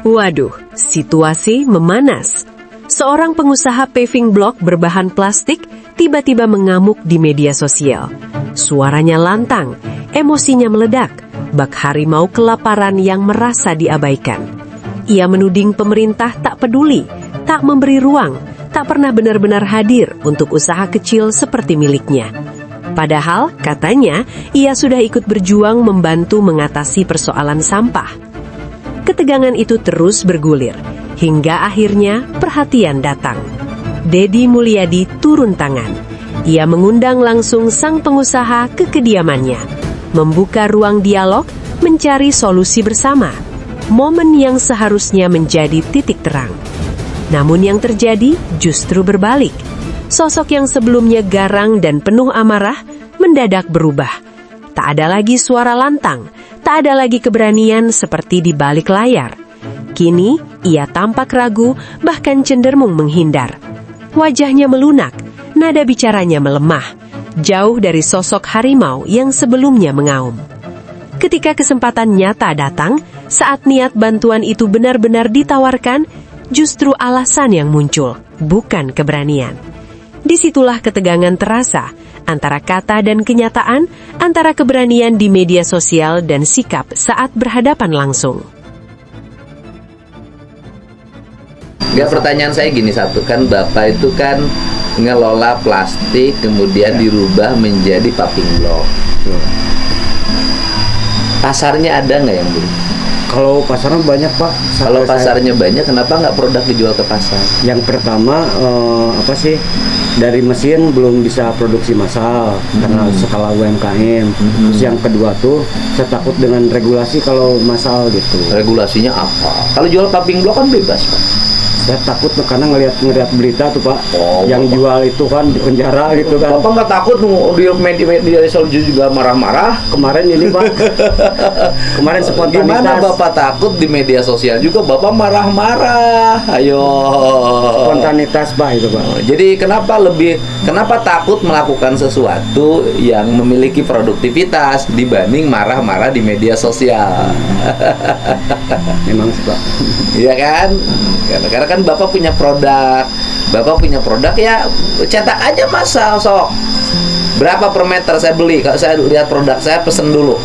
Waduh, situasi memanas. Seorang pengusaha paving block berbahan plastik tiba-tiba mengamuk di media sosial. Suaranya lantang, emosinya meledak, bak harimau kelaparan yang merasa diabaikan. Ia menuding pemerintah tak peduli, tak memberi ruang, tak pernah benar-benar hadir untuk usaha kecil seperti miliknya. Padahal, katanya, ia sudah ikut berjuang membantu mengatasi persoalan sampah. Ketegangan itu terus bergulir, hingga akhirnya perhatian datang. Dedi Mulyadi turun tangan. Ia mengundang langsung sang pengusaha ke kediamannya, membuka ruang dialog, mencari solusi bersama. Momen yang seharusnya menjadi titik terang. Namun yang terjadi justru berbalik. Sosok yang sebelumnya garang dan penuh amarah mendadak berubah. Tak ada lagi suara lantang, tak ada lagi keberanian seperti di balik layar. Kini, ia tampak ragu, bahkan cenderung menghindar. Wajahnya melunak, nada bicaranya melemah, jauh dari sosok harimau yang sebelumnya mengaum. Ketika kesempatan nyata datang, saat niat bantuan itu benar-benar ditawarkan, justru alasan yang muncul, bukan keberanian. Disitulah ketegangan terasa, antara kata dan kenyataan, antara keberanian di media sosial dan sikap saat berhadapan langsung. Enggak, pertanyaan saya gini satu, kan Bapak itu kan ngelola plastik kemudian dirubah menjadi paving block. Pasarnya ada nggak yang beli? Kalau pasarnya banyak, Pak. Kalau pasarnya banyak, kenapa nggak produk dijual ke pasar? Yang pertama dari mesin belum bisa produksi massal karena skala UMKM. Terus yang kedua tuh saya takut dengan regulasi kalau massal gitu. Regulasinya apa? Kalau jual paving block kan bebas, Pak. Saya takut karena ngelihat berita tuh, Pak, yang Bapak jual itu kan di penjara gitu kan. Bapak nggak takut di media sosial juga marah-marah? Kemarin ini, Pak, kemarin spontanitas. Gimana Bapak takut di media sosial juga Bapak marah-marah? Ayo. Spontanitas, Pak, itu, Pak. Jadi kenapa takut melakukan sesuatu yang memiliki produktivitas dibanding marah-marah di media sosial? Memang sih, Pak. Iya kan? Karena kan Bapak punya produk ya, cetak aja massal sok. Berapa per meter saya beli? Kalau saya lihat produk saya pesen dulu.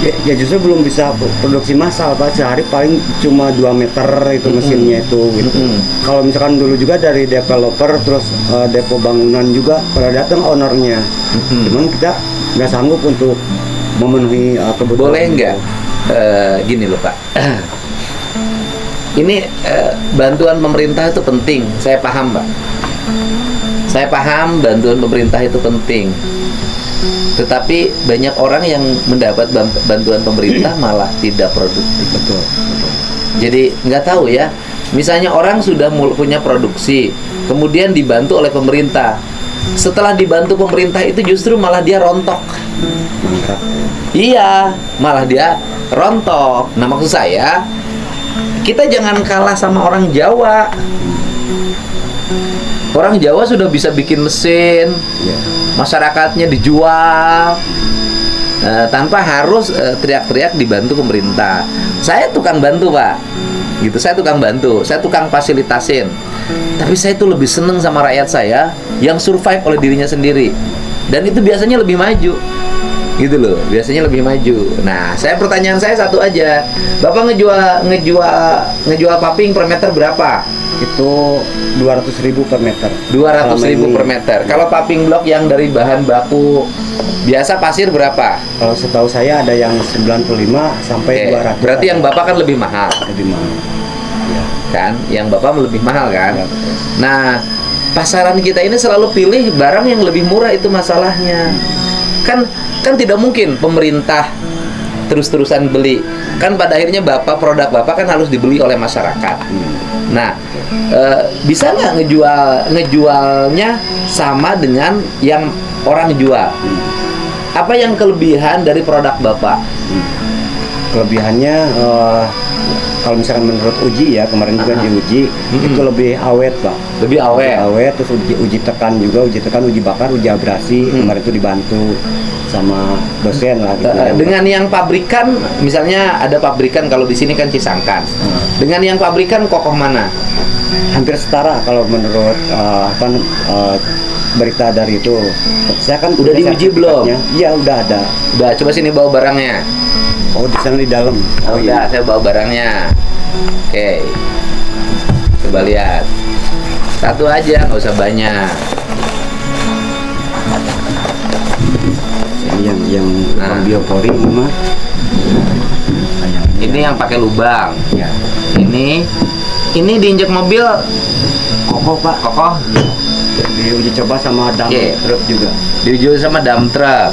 Ya justru belum bisa produksi massal, Pak. Sehari paling cuma 2 meter itu mesinnya itu gitu. Kalau misalkan dulu juga dari developer terus depo bangunan juga pada datang ownernya. Cuman kita nggak sanggup untuk memenuhi kebutuhan. Boleh nggak? Gini loh, Pak. Ini bantuan pemerintah itu penting, saya paham, Pak. Saya paham bantuan pemerintah itu penting. Tetapi banyak orang yang mendapat bantuan pemerintah malah tidak produktif. Betul. Jadi nggak tahu ya. Misalnya orang sudah punya produksi, kemudian dibantu oleh pemerintah. Setelah dibantu pemerintah itu justru malah dia rontok. Mantap. Iya, malah dia rontok. Nah, maksud saya, kita jangan kalah sama orang Jawa. Orang Jawa sudah bisa bikin mesin, masyarakatnya dijual tanpa harus teriak-teriak dibantu pemerintah. Saya tukang bantu, Pak. Gitu, saya tukang bantu, saya tukang fasilitasin. Tapi saya itu lebih seneng sama rakyat saya yang survive oleh dirinya sendiri. Dan itu biasanya lebih maju. Gitu loh, biasanya lebih maju. Nah, pertanyaan saya satu aja. Bapak ngejual paving per meter berapa? Itu 200.000 per meter. 200.000 per meter. Kalau paving block yang dari bahan baku biasa pasir berapa? Kalau setahu saya ada yang 95 sampai 200. Berarti yang Bapak kan lebih mahal. Lebih mahal. Ya. Kan? Yang Bapak lebih mahal kan? Ya, nah, pasaran kita ini selalu pilih barang yang lebih murah, itu masalahnya. Kan tidak mungkin pemerintah terus-terusan beli. Kan pada akhirnya produk Bapak kan harus dibeli oleh masyarakat. Nah, bisa nggak ngejualnya sama dengan yang orang jual? Apa yang kelebihan dari produk Bapak? Kelebihannya kalau misalkan menurut uji ya, kemarin juga diuji, itu lebih awet Pak. Lebih awet. Lebih awet, terus uji tekan juga, uji bakar, uji abrasi, kemarin itu dibantu sama dosen lah gitu. Dengan yang pabrikan, misalnya ada pabrikan, kalau di sini kan Cisangkan. Dengan yang pabrikan kokoh mana? Hampir setara kalau menurut berita dari itu. Saya kan Udah diuji belum? Iya, udah ada. Udah, coba sini bawa barangnya. Oh, di sana di dalam. Oh, udah, saya bawa barangnya. Oke. Coba lihat. Satu aja, nggak usah banyak. Yang Nah. biopori ini mah. Ini yang pakai lubang. Ya. Ini diinjek mobil Kokoh Pak. kokoh. Diuji coba sama dump Oke. truck juga. Dijual sama dump truck.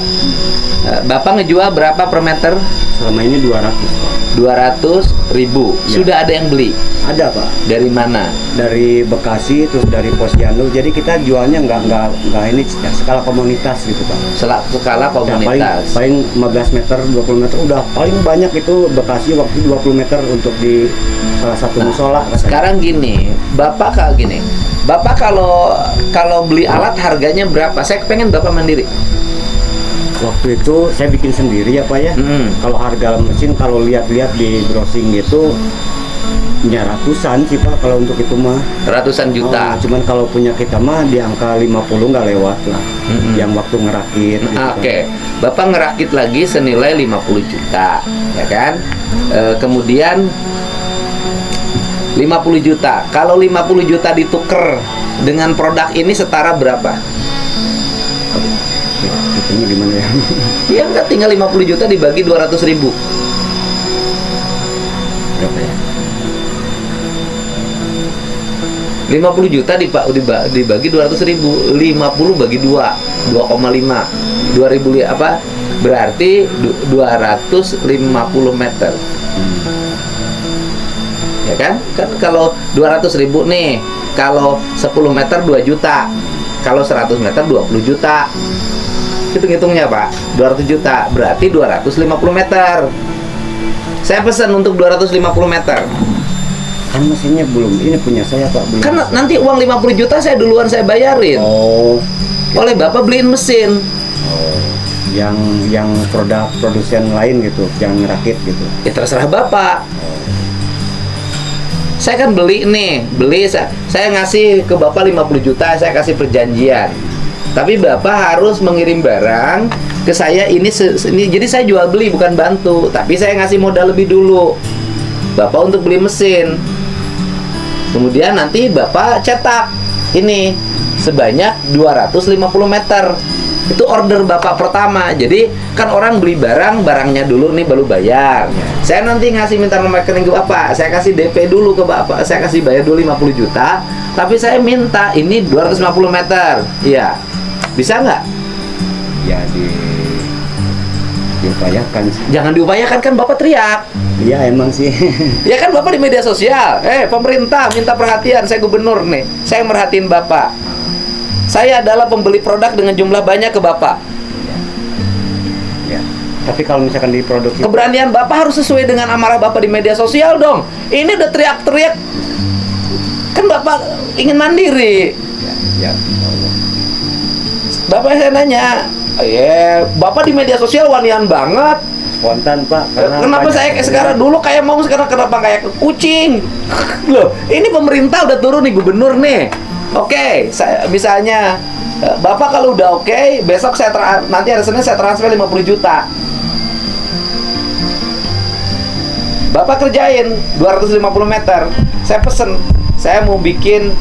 Bapak ngejual berapa per meter? Selama ini 200 Pak. 200.000. Ya. Sudah ada yang beli. Ada Pak. Dari mana? Dari Bekasi, terus dari Posyandu. Jadi kita jualnya nggak ini skala komunitas gitu Pak. Skala Ya, komunitas. paling 15 meter, 20 meter udah paling banyak itu Bekasi waktu 20 meter untuk di salah satu musola. katanya. Sekarang gini, Bapak kalau beli alat harganya berapa? Saya pengen Bapak mandiri. Waktu itu saya bikin sendiri ya Pak ya. Kalau harga mesin kalau lihat-lihat di browsing gitu ya ratusan sih Pak kalau untuk itu mah. Ratusan juta. Cuman kalau punya kita mah di angka 50 nggak lewat lah. Yang waktu ngerakit gitu kan. Oke, Bapak ngerakit lagi senilai 50 juta, ya kan? Kemudian 50 juta. Kalau 50 juta dituker dengan produk ini setara berapa? Hitungnya gimana ya? Ya enggak, tinggal 50 juta dibagi 200.000. Berapa ya? 50 juta dibagi 200.000. 50 bagi 2, 2,5. 2000 apa? Berarti 250 meter. Ya kan? Kan kalau 200.000 nih, kalau 10 meter 2 juta. Kalau 100 meter 20 juta. Hitung-hitungnya Pak, 200 juta berarti 250 meter. Saya pesan untuk 250 meter. Kan mesinnya belum, ini punya saya Pak, belum. Kan nanti uang 50 juta saya duluan saya bayarin. Oh, Oleh Bapak beliin mesin. yang produsen lain gitu, yang ngerakit gitu. Ya terserah Bapak. Saya kan beli nih, saya ngasih ke Bapak 50 juta, saya kasih perjanjian. Tapi Bapak harus mengirim barang ke saya ini jadi saya jual beli bukan bantu, tapi saya ngasih modal lebih dulu. Bapak untuk beli mesin. Kemudian nanti Bapak cetak ini sebanyak 250 meter. Itu order Bapak pertama. Jadi kan orang beli barangnya dulu nih baru bayar. Saya nanti ngasih minta nomor rekening ke Bapak. Saya kasih DP dulu ke Bapak. Saya kasih bayar dulu 50 juta. Tapi saya minta ini 250 meter. Iya. Bisa nggak? Ya diupayakan sih. Jangan diupayakan, kan Bapak teriak. Iya emang sih. Ya kan Bapak di media sosial. Pemerintah minta perhatian. Saya gubernur nih. Saya merhatiin Bapak. Saya adalah pembeli produk dengan jumlah banyak ke Bapak. Ya. Tapi kalau misalkan diproduksi, Keberanian Bapak harus sesuai dengan amarah Bapak di media sosial dong. Ini udah teriak-teriak. Kan Bapak ingin mandiri. ya insya Allah. Bapak saya nanya, Bapak di media sosial wanian banget. Spontan Pak. Karena Kenapa banyak- saya kayak sekarang dulu kayak mau, sekarang kenapa kayak kucing? Loh, ini pemerintah udah turun nih, gubernur nih. Oke, saya misalnya Bapak kalau udah oke, besok nanti hari Senin saya transfer 50 juta. Bapak kerjain 250 meter. Saya pesen, saya mau bikin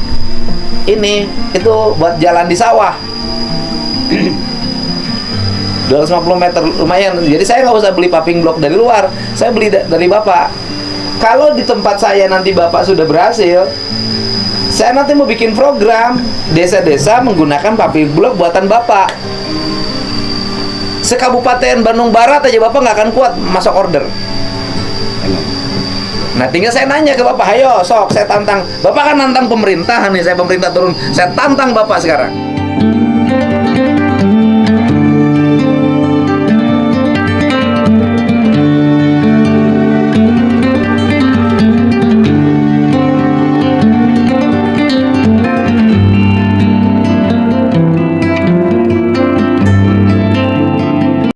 ini itu buat jalan di sawah. 250 meter lumayan. Jadi saya nggak usah beli paving block dari luar. Saya beli dari Bapak. Kalau di tempat saya nanti Bapak sudah berhasil, saya nanti mau bikin program desa-desa menggunakan paving block buatan Bapak. Sekabupaten Bandung Barat aja Bapak nggak akan kuat masuk order. Nah, tinggal saya nanya ke Bapak, ayo sok saya tantang. Bapak kan nantang pemerintah nih, saya pemerintah turun. Saya tantang Bapak sekarang.